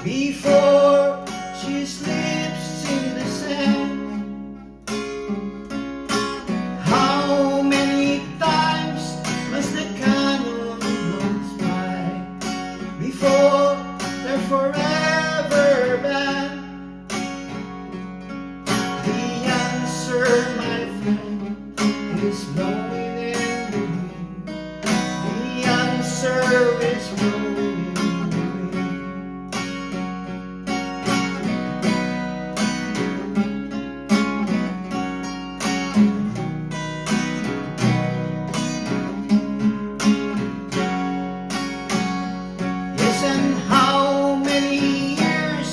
before she slips in the sand. How many times must the cannon blows by before they're forever banned? The answer, my friend, is blowing in the wind. The answer is blowing in the wind. Yes, and how many years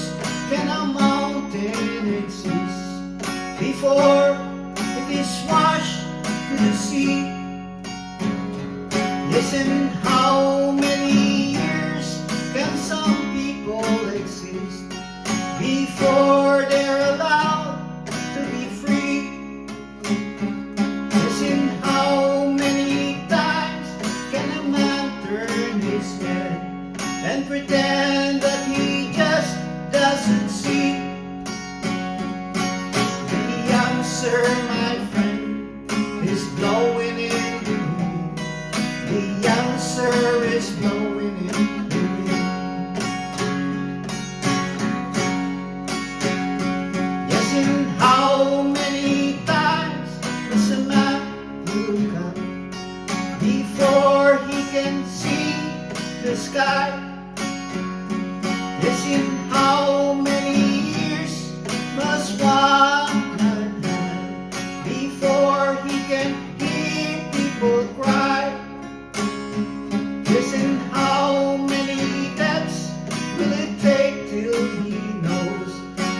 can a mountain exist before it is washed to the sea? Yes, and how many years can some people exist before they're allowed to be free? Yes, and how many times can a man turn his head and pretend that he just doesn't see? The answer, my friend, is blowing in the wind. The answer is blowing in the wind. Yes, and how many times does a man look up before he can see the sky? Yes, in how many years must one man die before he can hear people cry? Yes, in how many deaths will it take till he knows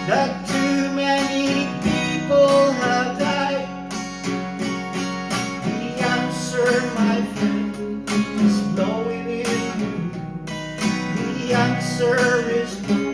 that too many people have died? The answer, my friend, is blowing in the wind. The answer is blowing